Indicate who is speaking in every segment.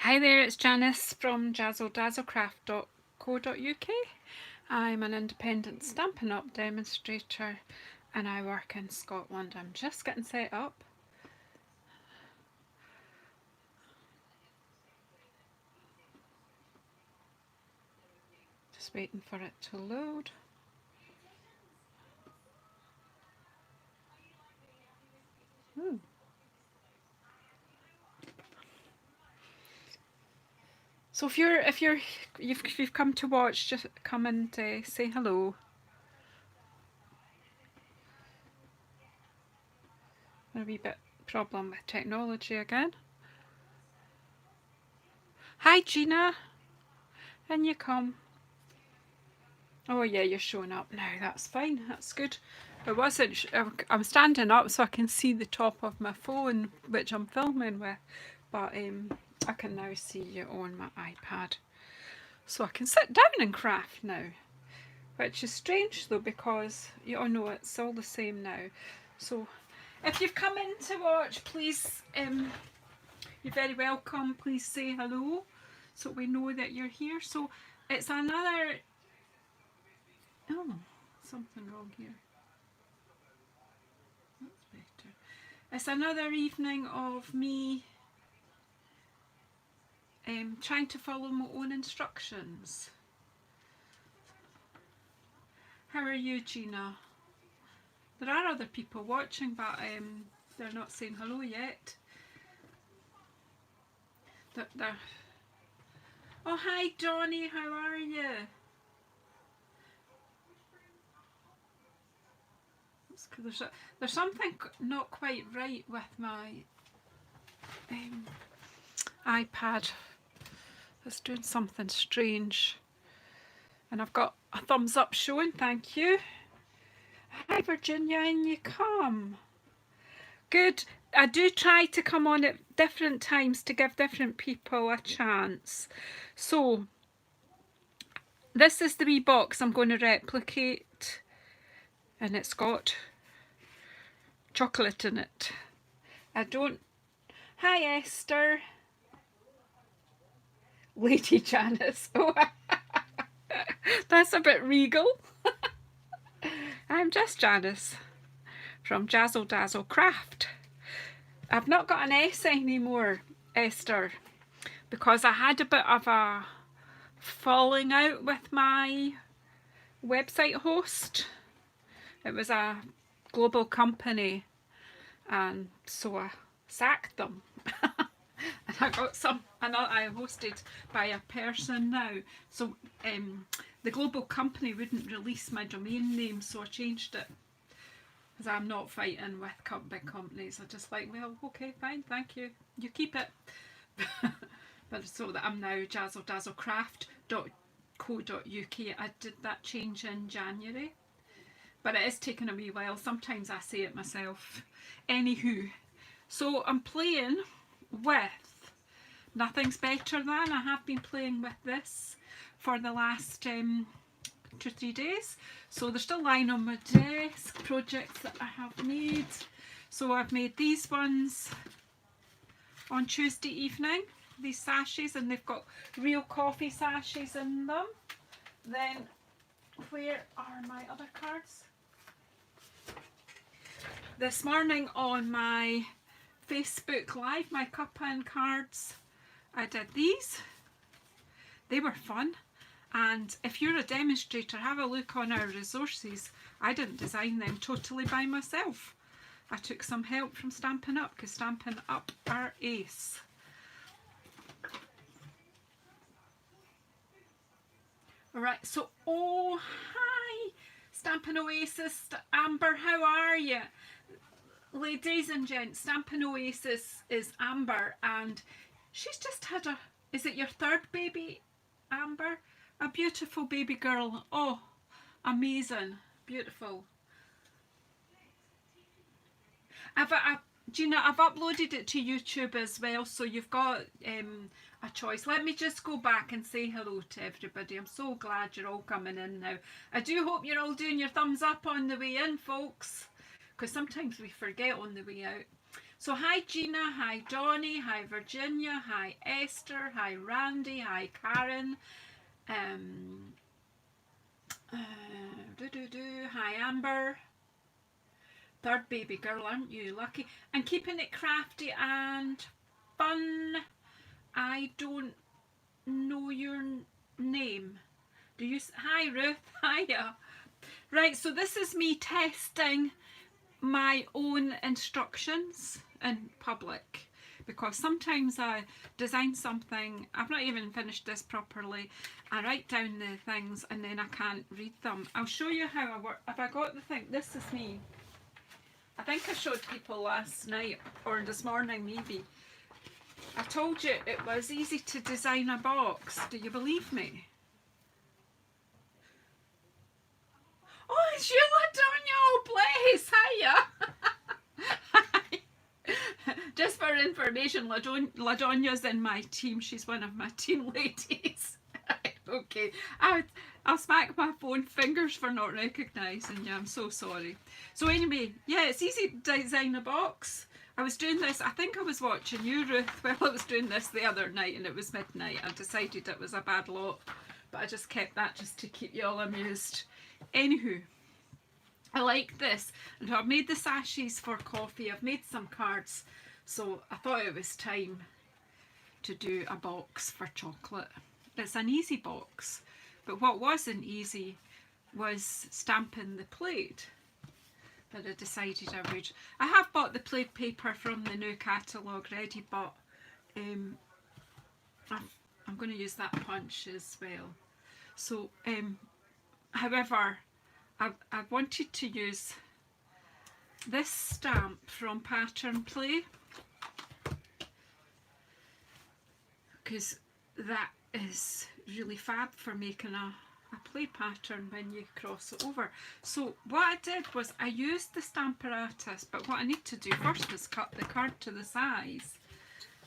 Speaker 1: Hi there, it's Janice from jazzledazzlecraft.co.uk. I'm an independent Stampin' Up demonstrator and I work in Scotland. I'm just getting set up. Just waiting for it to load. Ooh. So if you've come to watch, just come and say hello. A wee bit problem with technology again. Hi Gina, in you come. Oh yeah, you're showing up now. That's fine. That's good. I wasn't. I'm standing up so I can see the top of my phone, which I'm filming with, but I can now see you on my iPad, so I can sit down and craft now, which is strange though because you all know it's all the same now. So, if you've come in to watch, please, you're very welcome. Please say hello, so we know that you're here. So it's another. Oh, something wrong here. That's better. It's another evening of me trying to follow my own instructions. How are you, Gina? There are other people watching, but they're not saying hello yet. They're... Oh, hi, Donnie. How are you? There's something not quite right with my iPad. It's doing something strange. And I've got a thumbs up showing, thank you. Hi Virginia, in you come. Good. I do try to come on at different times to give different people a chance. So, this is the wee box I'm going to replicate. And it's got chocolate in it. I don't... Hi Esther. Lady Janice. Oh, that's a bit regal. I'm just Janice from Jazzle Dazzle Craft. I've not got an S anymore, Esther, because I had a bit of a falling out with my website host. It was a global company, and so I sacked them. And I got I hosted by a person now. So the global company wouldn't release my domain name, so I changed it. Because I'm not fighting with big companies. I'm just like, well, okay, fine, thank you. You keep it. But so that I'm now jazzledazzlecraft.co.uk. I did that change in January. But it is taking a wee while. Sometimes I say it myself. Anywho, so I'm playing with Nothing's Better Than. I have been playing with this for the last 2 or 3 days. So they're still lying on my desk, projects that I have made. So I've made these ones on Tuesday evening, these sachets, and they've got real coffee sachets in them. Then where are my other cards? This morning on my Facebook Live, my cup and cards, I did these. They were fun. And if you're a demonstrator, have a look on our resources. I didn't design them totally by myself. I took some help from Stampin' Up, because Stampin' Up are ace. Alright, so, oh, hi, Stampin' Oasis, Amber, how are you? Ladies and gents, Stampin' Oasis is Amber, and she's just had a, is it your third baby, Amber? A beautiful baby girl. Oh, amazing. Beautiful. Gina, I've uploaded it to YouTube as well, so you've got a choice. Let me just go back and say hello to everybody. I'm so glad you're all coming in now. I do hope you're all doing your thumbs up on the way in, folks, because sometimes we forget on the way out. So hi Gina, hi Donnie, hi Virginia, hi Esther, hi Randy, hi Karen, um, hi Amber. Third baby girl, aren't you? Lucky. And keeping it crafty and fun. I don't know your name. Do you? Hi Ruth. Hiya. Right, so this is me testing my own instructions in public, because sometimes I design something, I've not even finished this properly, I write down the things and then I can't read them. I'll show you how I work. If I got the thing, this is me. I think I showed people last night or this morning maybe. I told you it was easy to design a box. Do you believe me? Oh, it's you, LaDonia. Oh, bless. Hiya. Just for information, LaDonia's in my team. She's one of my team ladies. Okay. I'll smack my phone. Fingers for not recognising you. I'm so sorry. So anyway, yeah, it's easy to design a box. I was doing this, I think I was watching you, Ruth, while I was doing this the other night, and it was midnight. I decided it was a bad lot, but I just kept that just to keep you all amused. Anywho, I like this. And I've made the sachets for coffee. I've made some cards. So I thought it was time to do a box for chocolate. It's an easy box. But what wasn't easy was stamping the plate. But I decided I would. I have bought the plate paper from the new catalogue ready, but I'm going to use that punch as well. So, however, I wanted to use this stamp from Pattern Play, because that is really fab for making a play pattern when you cross it over. So what I did was I used the stamparatus, but what I need to do first is cut the card to the size.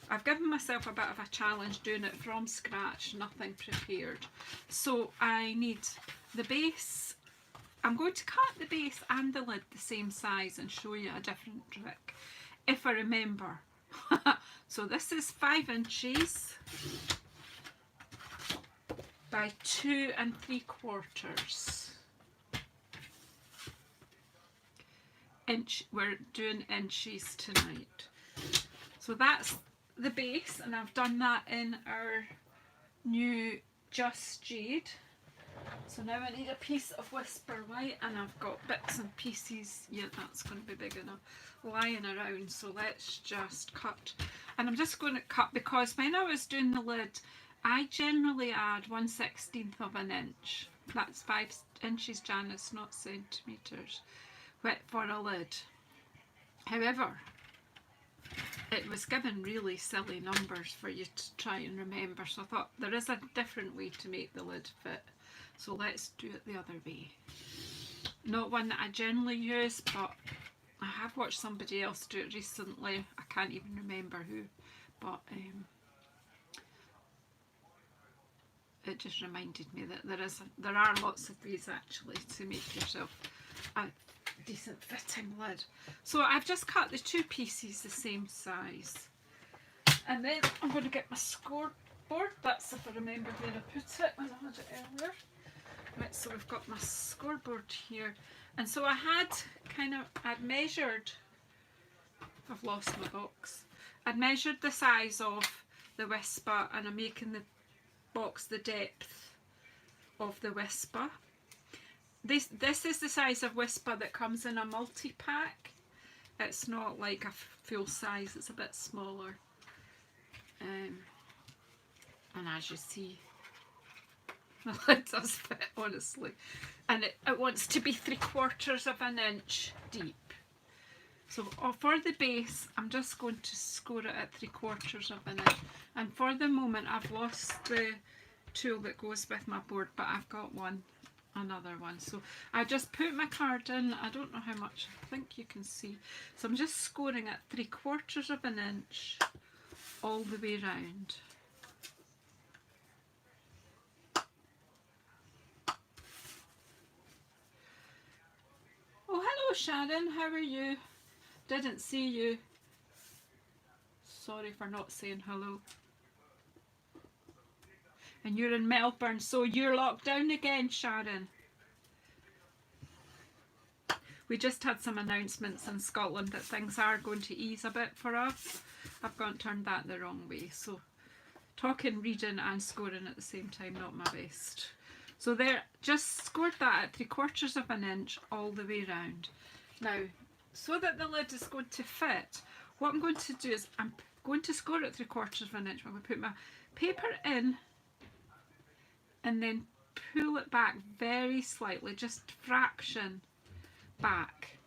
Speaker 1: I've given myself a bit of a challenge doing it from scratch, nothing prepared. So I need the base. I'm going to cut the base and the lid the same size and show you a different trick, if I remember. So this is 5 inches by 2 3/4 inch. We're doing inches tonight. So that's the base, and I've done that in our new Just Jade. So now I need a piece of Whisper White, and I've got bits and pieces, yeah, that's going to be big enough, lying around. So let's just cut. And I'm just going to cut, because when I was doing the lid, I generally add 1/16 of an inch. That's 5 inches, Janice, not centimetres, for a lid. However, it was given really silly numbers for you to try and remember, so I thought there is a different way to make the lid fit. So let's do it the other way. Not one that I generally use, but I have watched somebody else do it recently. I can't even remember who, but it just reminded me that there are lots of ways actually to make yourself a decent fitting lid. So I've just cut the 2 pieces the same size, and then I'm going to get my scoreboard. That's if I remember where I put it when I had it earlier. Right, so we've got my scoreboard here, and so I'd measured, I've lost my box, I'd measured the size of the Whisper, and I'm making the box the depth of the Whisper. This is the size of Whisper that comes in a multi-pack. It's not like a full size, it's a bit smaller. And as you see, it does fit, honestly. And it wants to be 3/4 of an inch deep. So for the base, I'm just going to score it at 3/4 of an inch. And for the moment, I've lost the tool that goes with my board, but I've got another one. So I just put my card in. I don't know how much, I think you can see. So I'm just scoring at 3/4 of an inch all the way round. Oh, hello Sharon, how are you? Didn't see you. Sorry for not saying hello. And you're in Melbourne, so you're locked down again, Sharon. We just had some announcements in Scotland that things are going to ease a bit for us. I've turned that the wrong way. So talking, reading and scoring at the same time, not my best. So there, just scored that at 3/4 of an inch all the way round. Now, so that the lid is going to fit, what I'm going to do is I'm going to score it 3/4 of an inch. I'm going to put my paper in and then pull it back very slightly, just fraction back.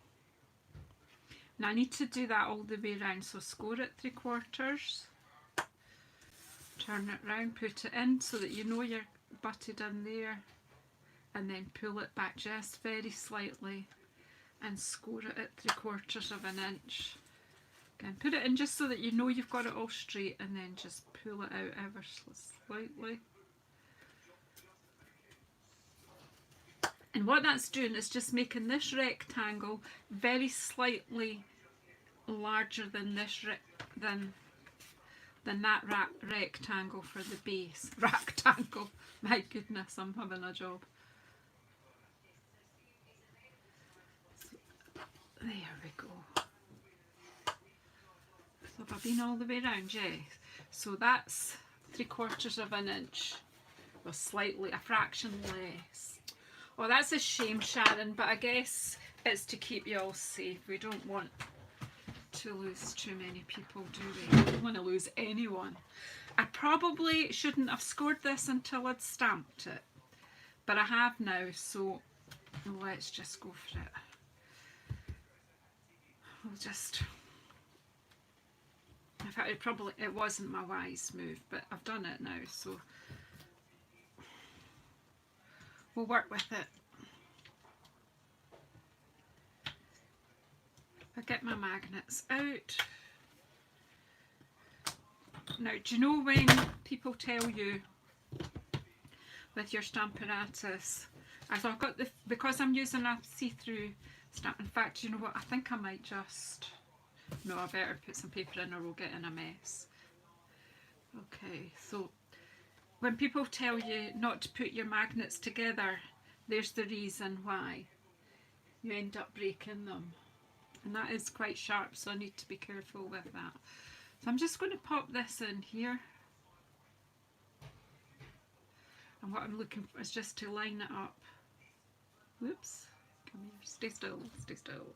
Speaker 1: Now I need to do that all the way around, so score it 3/4, turn it round, put it in so that you know you're butted in there, and then pull it back just very slightly and score it at 3/4 of an inch. Again, put it in just so that you know you've got it all straight, and then just pull it out ever so slightly. And what that's doing is just making this rectangle very slightly larger than this than that rectangle for the base. Rectangle. My goodness, I'm having a job. So, there we go. So have I been all the way around? Yes. So that's 3/4 of an inch. Well, slightly, a fraction less. Oh, that's a shame, Sharon, but I guess it's to keep you all safe. We don't want to lose too many people, do we? We don't want to lose anyone. I probably shouldn't have scored this until I'd stamped it, but I have now, so let's just go for it. We'll just... In fact, it wasn't my wise move, but I've done it now, so we'll work with it. I'll get my magnets out. Now, do you know when people tell you with your stamparatus, as I've got because I'm using a see-through stamp, in fact, you know what, I think I might just, no, I better put some paper in or we'll get in a mess. Okay, so when people tell you not to put your magnets together, there's the reason why. You end up breaking them. And that is quite sharp, so I need to be careful with that. So I'm just going to pop this in here. And what I'm looking for is just to line it up. Whoops. Come here. Stay still. Stay still.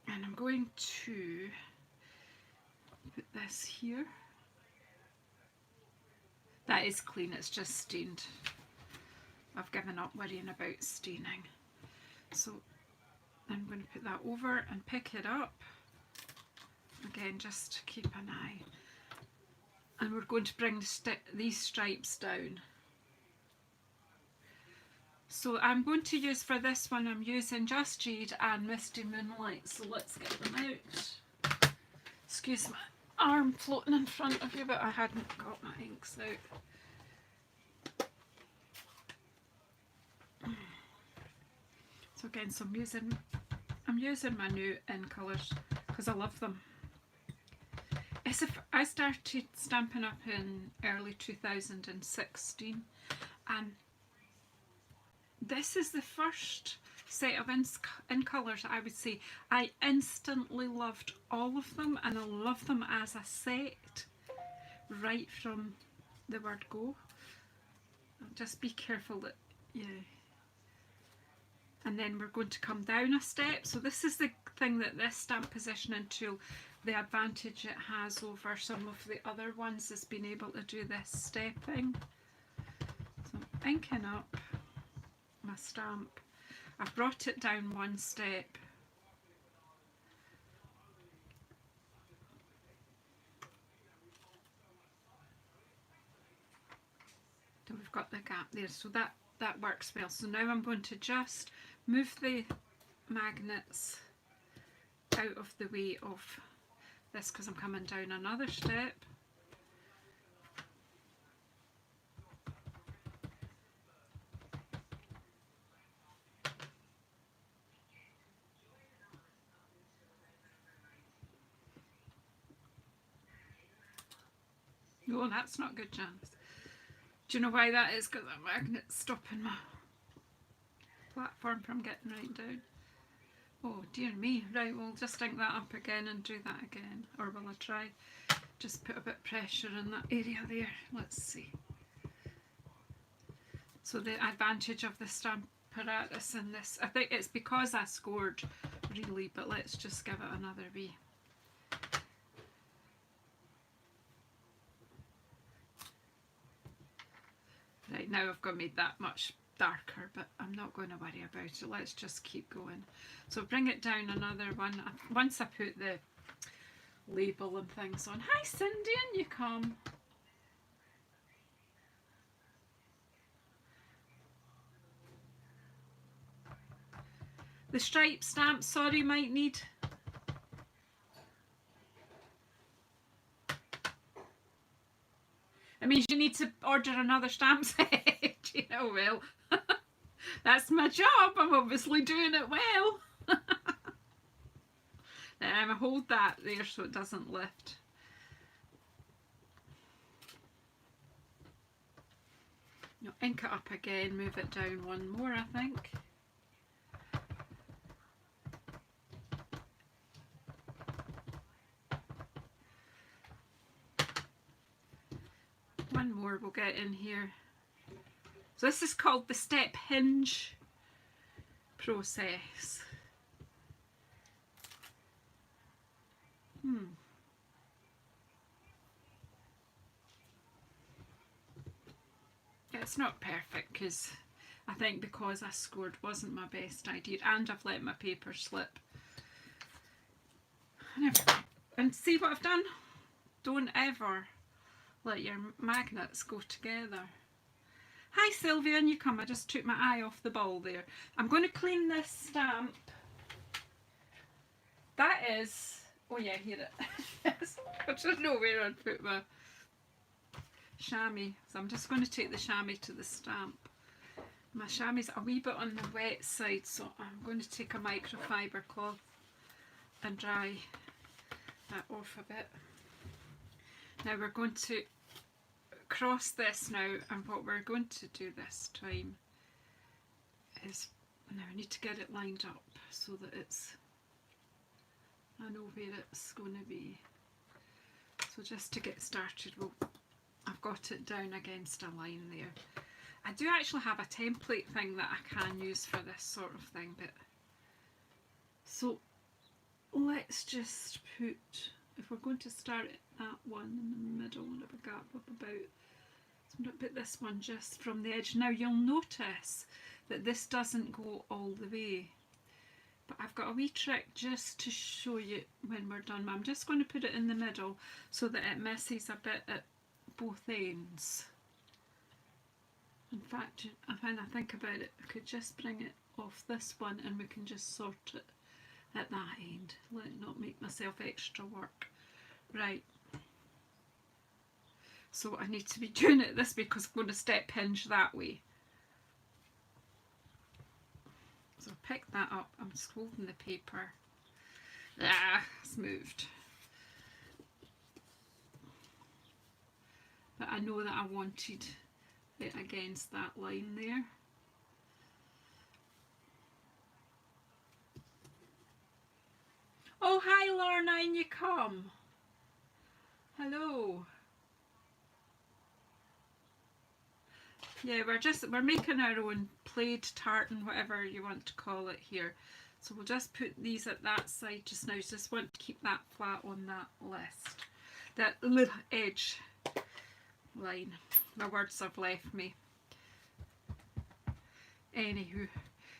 Speaker 1: And I'm going to put this here. That is clean, it's just stained. I've given up worrying about staining. So I'm going to put that over and pick it up. Again, just keep an eye. And we're going to bring these stripes down. So I'm going to use, for this one, I'm using Just Jade and Misty Moonlight. So let's get them out. Excuse my arm floating in front of you, but I hadn't got my inks out. So again, so I'm using my new in colours because I love them. As if I started Stampin' Up in early 2016, and this is the first set of in colours I would say I instantly loved all of them, and I love them as a set right from the word go. Just be careful that, yeah. And then we're going to come down a step. So this is the thing that this stamp positioning tool, the advantage it has over some of the other ones, is being able to do this stepping. So I'm inking up my stamp. I've brought it down one step. So we've got the gap there, so that works well. So now I'm going to just move the magnets out of the way of this because I'm coming down another step. No, that's not good, Janice. Do you know why that is? Because that magnet's stopping my platform from getting right down. Oh dear me. Right, we'll just ink that up again and do that again. Or will I try? Just put a bit of pressure in that area there. Let's see. So the advantage of the stamparatus in this, I think it's because I scored really, but let's just give it another wee. Right, now I've got made that much darker, but I'm not going to worry about it. Let's just keep going. So bring it down another one. Once I put the label and things on. Hi Cindy, and you come. The stripe stamp, sorry, might need. It means you need to order another stamp set. You know, well, that's my job. I'm obviously doing it well. I hold that there so it doesn't lift. No, ink it up again, move it down one more, I think. One more we'll get in here. So this is called the step hinge process. It's not perfect because I think because I scored wasn't my best idea, and I've let my paper slip. And see what I've done? Don't ever let your magnets go together. Hi Sylvia, and you come. I just took my eye off the ball there. I'm going to clean this stamp. That is, oh yeah, here it is. I don't know where I'd put my chamois, so I'm just going to take the chamois to the stamp. My chamois is a wee bit on the wet side, so I'm going to take a microfiber cloth and dry that off a bit. Now we're going to cross this now, and what we're going to do this time is, now I need to get it lined up so that it's, I know where it's going to be. So just to get started, I've got it down against a line there. I do actually have a template thing that I can use for this sort of thing, but so let's just put, if we're going to start at that one in the middle and have a gap of about, so I'm going to put this one just from the edge. Now you'll notice that this doesn't go all the way, but I've got a wee trick just to show you when we're done. I'm just going to put it in the middle so that it misses a bit at both ends. In fact, when I think about it, I could just bring it off this one and we can just sort it at that end. Let not make myself extra work. Right. So I need to be doing it this way because I'm going to step hinge that way. So pick that up. I'm just holding the paper. Ah, it's moved. But I know that I wanted it against that line there. Oh, hi Lorna, and you come. Hello. Yeah, we're making our own plaid tartan, whatever you want to call it here. So we'll just put these at that side just now. Just want to keep that flat on that list. That little edge line. My words have left me. Anywho,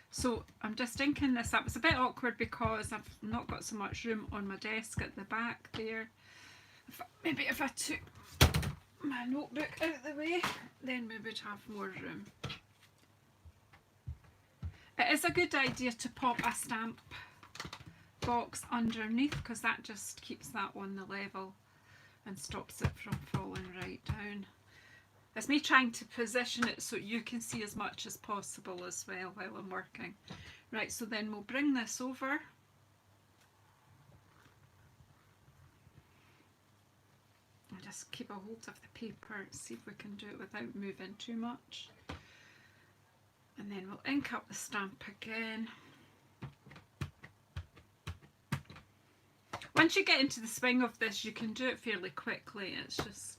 Speaker 1: so I'm just inking this up. It's a bit awkward because I've not got so much room on my desk at the back there. Maybe if I took my notebook out of the way, then we would have more room. It is a good idea to pop a stamp box underneath because that just keeps that on the level and stops it from falling right down. It's me trying to position it so you can see as much as possible as well while I'm working. Right, so then we'll bring this over. I just keep a hold of the paper, see if we can do it without moving too much. And then we'll ink up the stamp again. Once you get into the swing of this, you can do it fairly quickly. It's just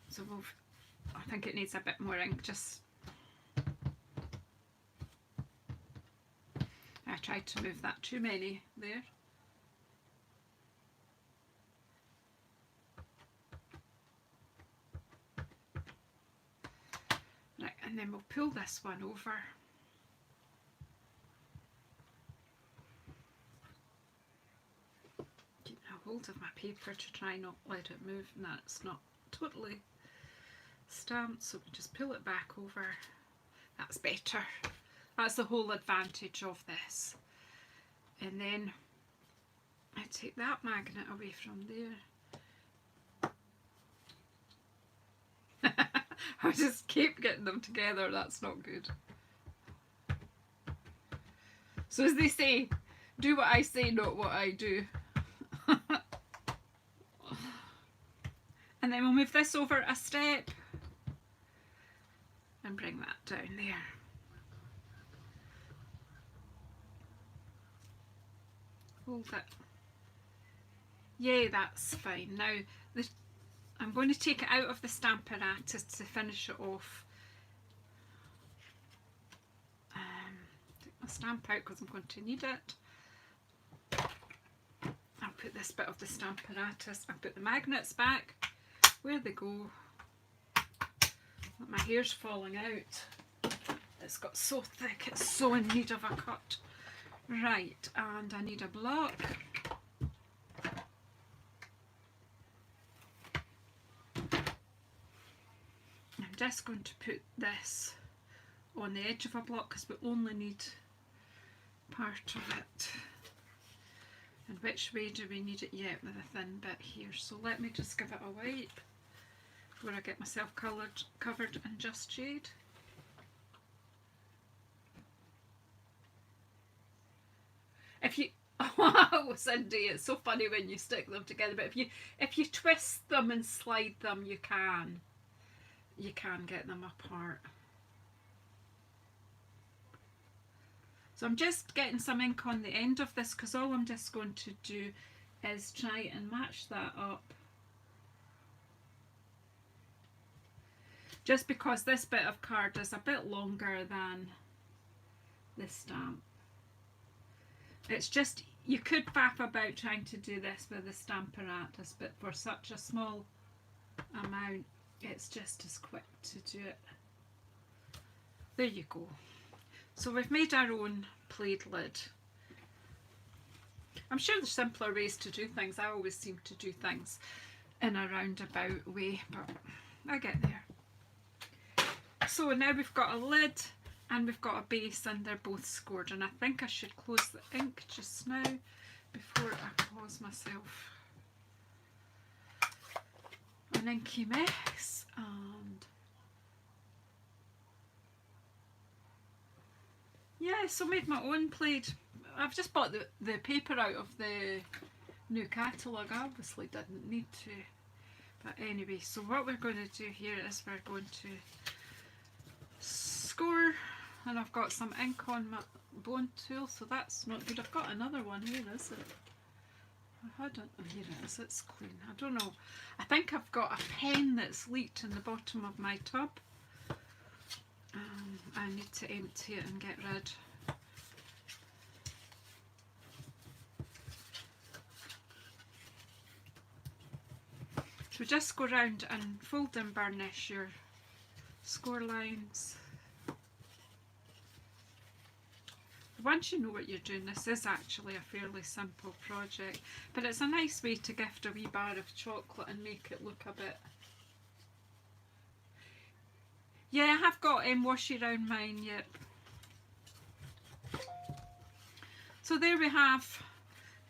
Speaker 1: so I think it needs a bit more ink. I tried to move that too many there. Right, and then we'll pull this one over. Keeping a hold of my paper to try not let it move, and that's not totally stamped, so we just pull it back over. That's better. That's the whole advantage of this. And then I take that magnet away from there. I just keep getting them together, that's not good. So as they say, do what I say, not what I do. And then we'll move this over a step and bring that down there. Hold it. Yeah, that's fine. Now I'm going to take it out of the stamparatus to finish it off. Take my stamp out because I'm going to need it. I'll put this bit of the stamparatus, I'll put the magnets back where they go. My hair's falling out. It's got so thick, it's so in need of a cut. Right, and I need a block. I'm just going to put this on the edge of a block because we only need part of it. And which way do we need it? Yeah, with a thin bit here. So let me just give it a wipe before I get myself covered in just shade. If you, oh Cindy, it's so funny when you stick them together, but if you twist them and slide them, you can get them apart. So I'm just getting some ink on the end of this because all I'm just going to do is try and match that up. Just because this bit of card is a bit longer than the stamp. It's just, you could faff about trying to do this with the stamparatus, but for such a small amount, it's just as quick to do it. There you go. So we've made our own plaid lid. I'm sure there's simpler ways to do things. I always seem to do things in a roundabout way, but I get there. So now we've got a lid and we've got a base and they're both scored, and I think I should close the ink just now before I cause myself an inky mess. And yeah, so made my own plaid. I've just bought the paper out of the new catalogue. I obviously didn't need to, but anyway, so what we're going to do here is we're going to score, and I've got some ink on my bone tool, so that's not good. I've got another one here, is it? I hadn't, oh, here it is, it's clean. I don't know, I think I've got a pen that's leaked in the bottom of my tub. I need to empty it and get rid. So just go round and fold and burnish your score lines. Once you know what you're doing, this is actually a fairly simple project, but it's a nice way to gift a wee bar of chocolate and make it look a bit... Yeah, I have got washi around mine, yep. So there we have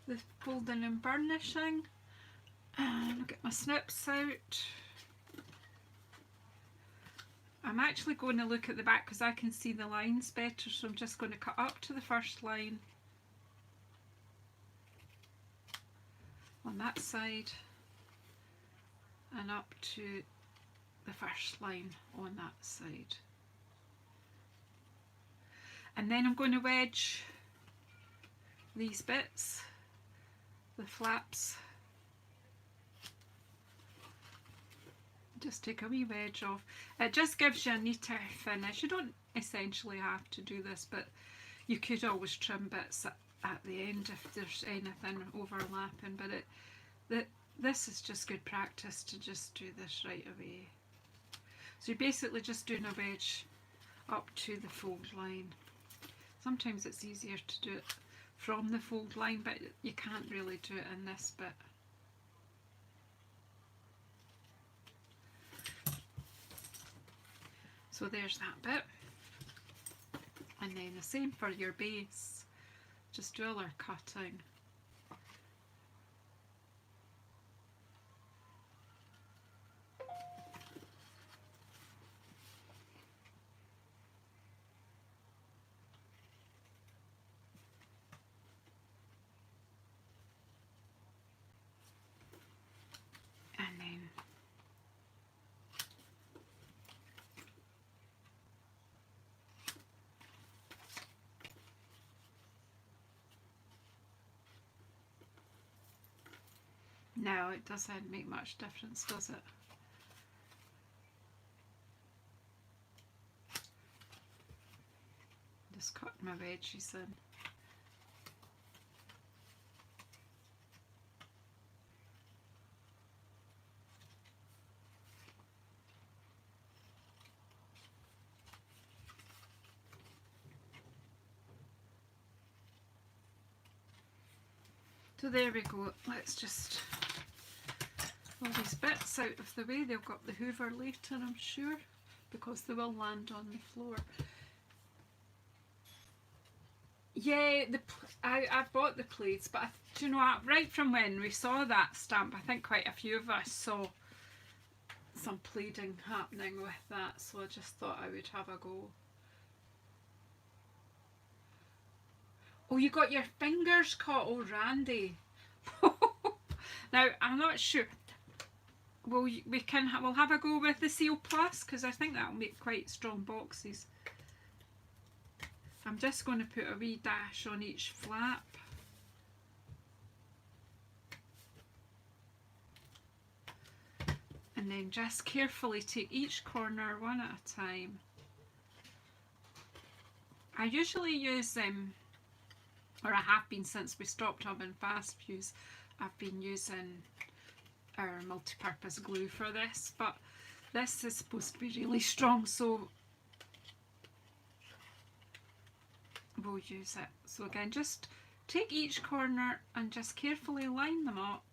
Speaker 1: the folding and burnishing. And I'll get my snips out. I'm actually going to look at the back because I can see the lines better, so I'm just going to cut up to the first line. on that side and up to the first line on that side. And then I'm going to wedge these bits, the flaps. Just take a wee wedge off. It just gives you a neater finish. You don't essentially have to do this, but you could always trim bits at the end if there's anything overlapping, but this is just good practice to just do this right away. So you're basically just doing a wedge up to the fold line. Sometimes it's easier to do it from the fold line, but you can't really do it in this bit. So there's that bit. And then the same for your base. Just do all our cutting. And then no, it doesn't make much difference, does it? Just cut my wedges in. So there we go. Let's just all these bits out of the way. They'll got the hoover later, I'm sure, because they will land on the floor. Yeah, I bought the plates, but do you know what? Right from when we saw that stamp, I think quite a few of us saw some pleating happening with that, so I just thought I would have a go. Oh, you got your fingers caught, oh Randy. Now, I'm not sure. We'll have a go with the Seal Plus, because I think that'll make quite strong boxes. I'm just going to put a wee dash on each flap. And then just carefully take each corner one at a time. I usually use or I have been since we stopped having fast fuse, I've been using our multi-purpose glue for this, but this is supposed to be really strong, so we'll use it. So again, just take each corner and just carefully line them up,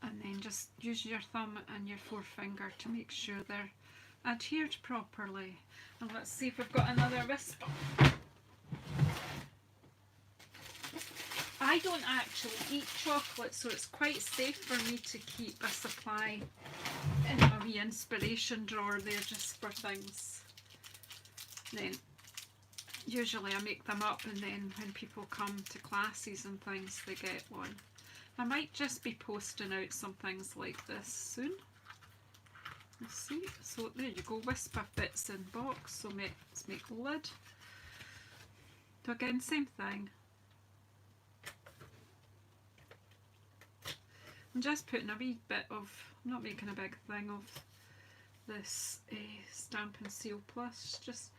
Speaker 1: and then just use your thumb and your forefinger to make sure they're adhered properly. And let's see if we've got another whisper. I don't actually eat chocolate, so it's quite safe for me to keep a supply in a wee inspiration drawer there just for things. Then usually I make them up, and then when people come to classes and things, they get one. I might just be posting out some things like this soon. Let's see. So there you go, Whisper Bits in box. So let's make the lid. So again, same thing. I'm just putting a wee bit of, I'm not making a big thing of this Stampin' Seal Plus. Just,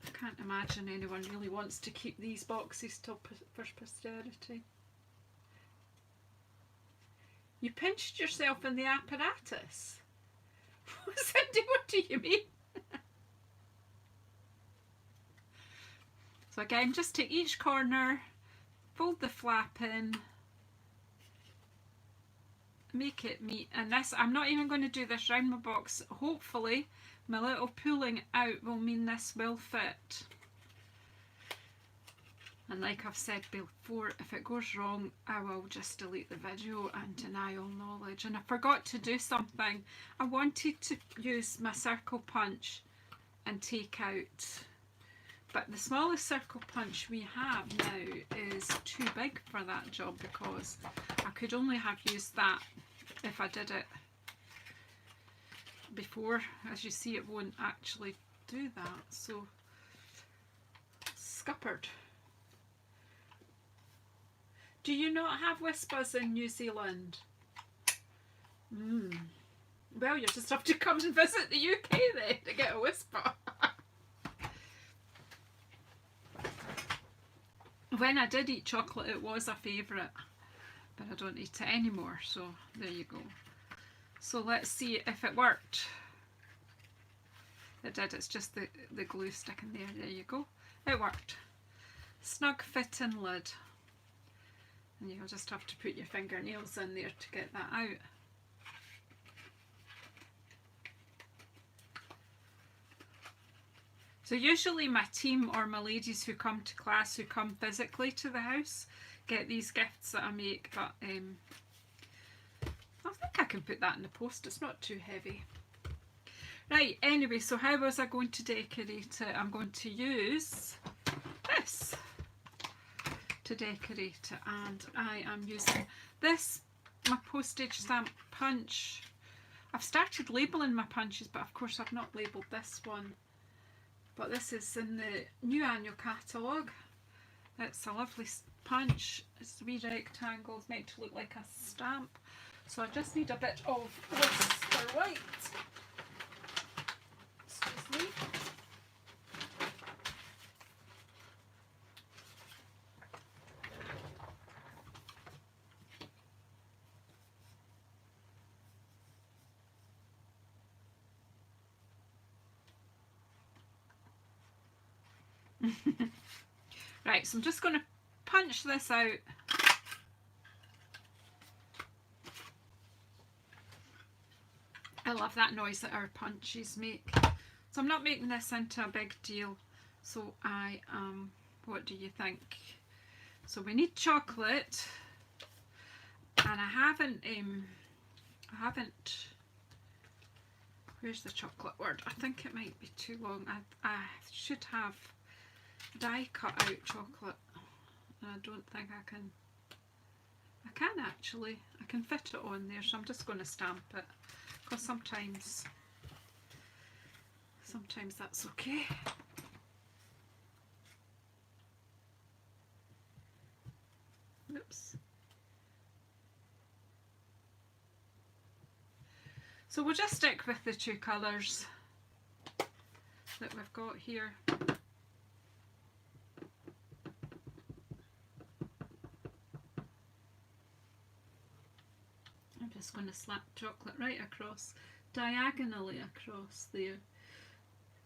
Speaker 1: I can't imagine anyone really wants to keep these boxes till for posterity. You pinched yourself in the apparatus. Cindy, what do you mean? So again, just take each corner, fold the flap in, make it meet, and this, I'm not even going to do this round my box. Hopefully my little pulling out will mean this will fit. And like I've said before, if it goes wrong, I will just delete the video and deny all knowledge. And I forgot to do something. I wanted to use my circle punch and take out But the smallest circle punch we have now is too big for that job, because I could only have used that if I did it before. As you see, it won't actually do that, so scuppered. Do you not have whispers in New Zealand? Well, you just have to come and visit the UK then to get a whisper. When I did eat chocolate, it was a favourite, but I don't eat it anymore, so there you go. So let's see if it worked. It did, it's just the glue sticking there. There you go. It worked. Snug fitting lid. And you'll just have to put your fingernails in there to get that out. So usually my team, or my ladies who come to class, who come physically to the house, get these gifts that I make, but I think I can put that in the post, it's not too heavy. Right, anyway, so how was I going to decorate it? I'm going to use this to decorate it, and I am using this, my postage stamp punch. I've started labelling my punches, but of course I've not labelled this one. But this is in the new annual catalogue. It's a lovely punch. It's a wee rectangle. It's meant to look like a stamp. So I just need a bit of Whisper White. Excuse me. Right, so I'm just going to punch this out. I love that noise that our punches make. So I'm not making this into a big deal. So I am, what do you think? So we need chocolate, and I haven't, where's the chocolate word? I think it might be too long. I should have die cut out chocolate. I don't think I can. I can actually. I can fit it on there, so I'm just going to stamp it, because sometimes that's okay. Oops. So we'll just stick with the two colours that we've got here. I'm just going to slap chocolate right across, diagonally across there.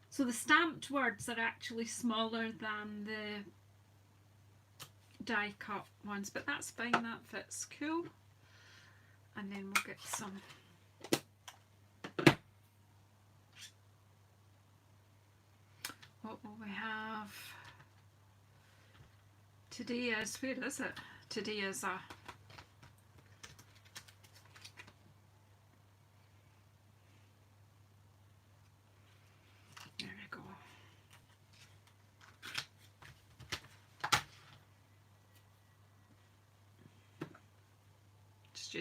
Speaker 1: So the stamped words are actually smaller than the die cut ones, but that's fine, that fits cool. And then we'll get some what will we have? Today is, where is it? Today is a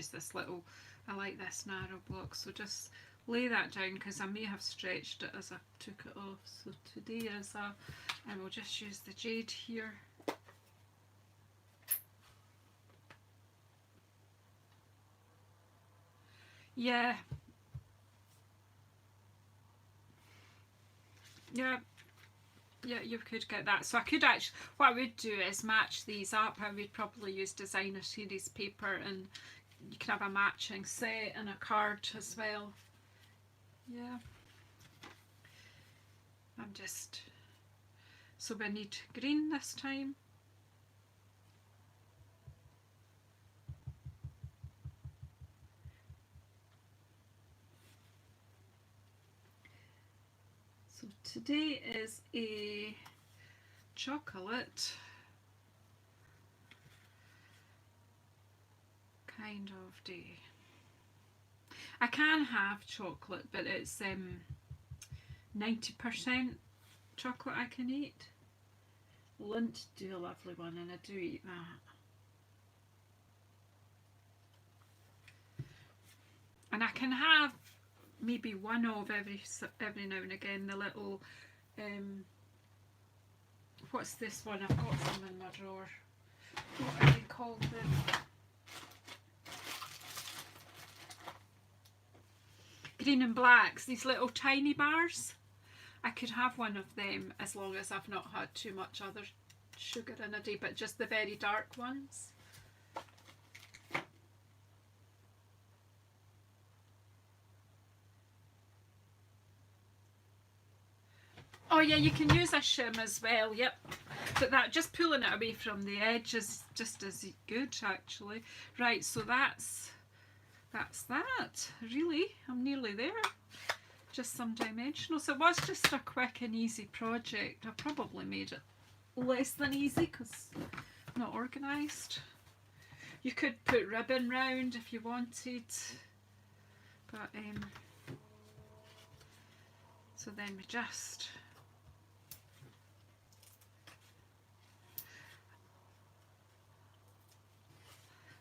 Speaker 1: use this little, I like this narrow block, so just lay that down, because I may have stretched it as I took it off. So today is a, and we'll just use the jade here. Yeah, you could get that. So I could actually, what I would do is match these up. I would probably use designer series paper, and you can have a matching set and a card as well. Yeah. I'm just, so we need green this time. So today is a chocolate kind of day. I can have chocolate, but it's 90% chocolate I can eat. Lint do a lovely one, and I do eat that. And I can have maybe one of every now and again. The little what's this one? I've got some in my drawer. What are they called? The green and blacks. These little tiny bars. I could have one of them as long as I've not had too much other sugar in a day, but just the very dark ones. Oh yeah, you can use a shim as well, yep. But that, just pulling it away from the edge is just as good actually. Right, so that's that, really. I'm nearly there. Just some dimensional. So it was just a quick and easy project. I probably made it less than easy because I'm not organised. You could put ribbon round if you wanted. But so then we just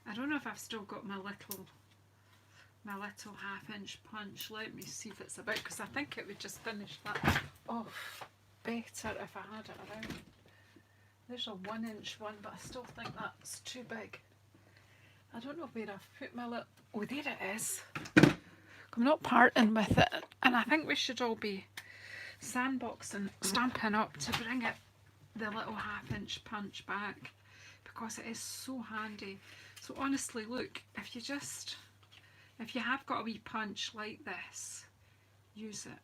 Speaker 1: I don't know if I've still got my little 1/2 inch punch. Let me see if it's about, because I think it would just finish that off better if I had it around. There's a 1-inch one, but I still think that's too big. I don't know where I've put my little... Oh, there it is. I'm not parting with it, and I think we should all be sandboxing, stamping up to bring it, the little 1/2 inch punch back, because it is so handy. So honestly, look, if you have got a wee punch like this, use it.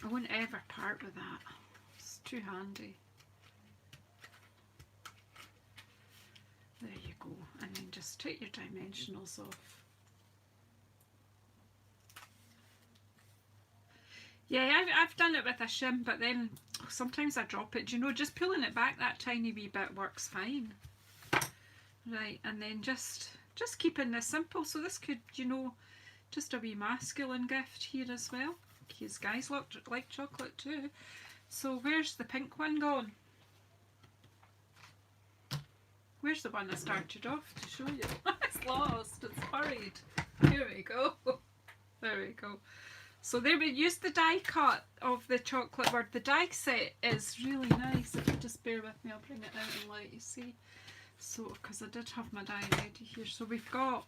Speaker 1: I wouldn't ever part with that. It's too handy. There you go. And then just take your dimensionals off. Yeah, I've done it with a shim, but then sometimes I drop it. Do you know, just pulling it back that tiny wee bit works fine. Right, and then just keeping this simple. So this could, you know, just a wee masculine gift here as well. Because guys like chocolate too. So where's the pink one gone? Where's the one I started off to show you? It's lost, it's buried. Here we go. There we go. So there we used the die cut of the chocolate word. The die set is really nice. If you just bear with me, I'll bring it out and let you see. So, because I did have my die ready here. So we've got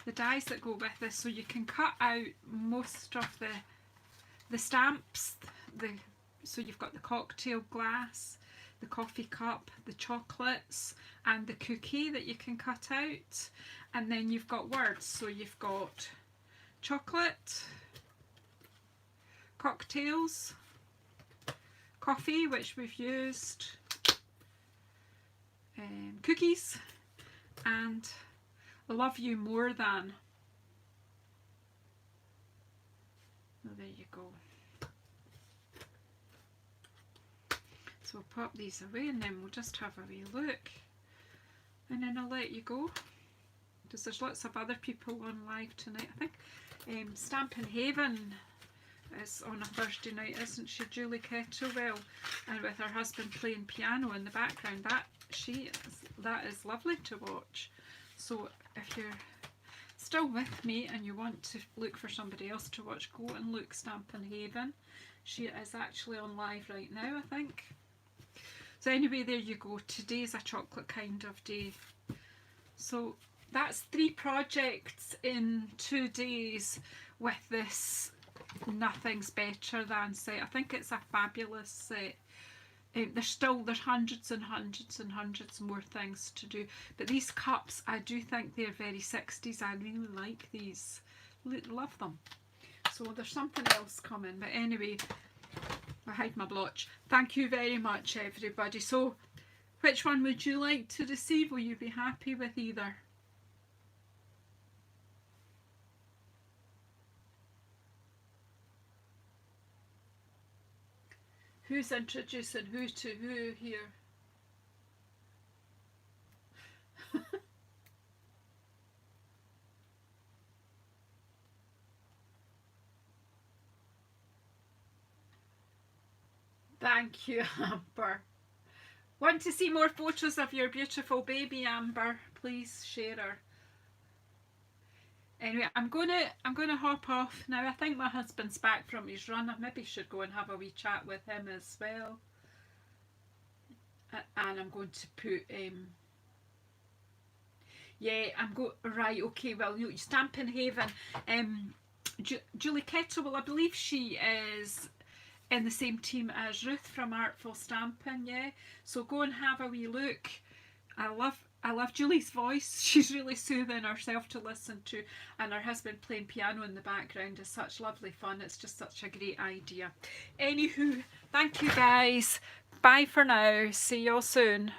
Speaker 1: the dies that go with this, so you can cut out most of the stamps. So you've got the cocktail glass, the coffee cup, the chocolates, and the cookie that you can cut out. And then you've got words. So you've got chocolate, cocktails, coffee, which we've used, cookies, and love you more than. Oh, there you go. So we'll pop these away and then we'll just have a wee look, and then I'll let you go, because there's lots of other people on live tonight. I think Stampin' Haven is on a Thursday night, isn't she, Julie Kettlewell, and with her husband playing piano in the background. That is lovely to watch. So if you're still with me and you want to look for somebody else to watch, go and look Stampin' Haven. She is actually on live right now, I think. So anyway, there you go. Today's a chocolate kind of day. So that's 3 projects in 2 days with this Nothing's Better Than set. I think it's a fabulous set. There's hundreds and hundreds and hundreds more things to do, but these cups, I do think they're very 60s. I really like these, love them. So there's something else coming, but anyway, I hide my blotch. Thank you very much, everybody. So which one would you like to receive? Will you be happy with either? Who's introducing who to who here? Thank you, Amber. Want to see more photos of your beautiful baby, Amber? Please share her. Anyway, I'm gonna hop off now. I think my husband's back from his run. I maybe should go and have a wee chat with him as well. And I'm going to put yeah, I'm go right. Okay, well, you Stampin' Haven. Julie Kettle. Well, I believe she is in the same team as Ruth from Artful Stampin'. Yeah, so go and have a wee look. I love Julie's voice. She's really soothing herself to listen to, and her husband playing piano in the background is such lovely fun. It's just such a great idea. Anywho, thank you guys. Bye for now. See you all soon.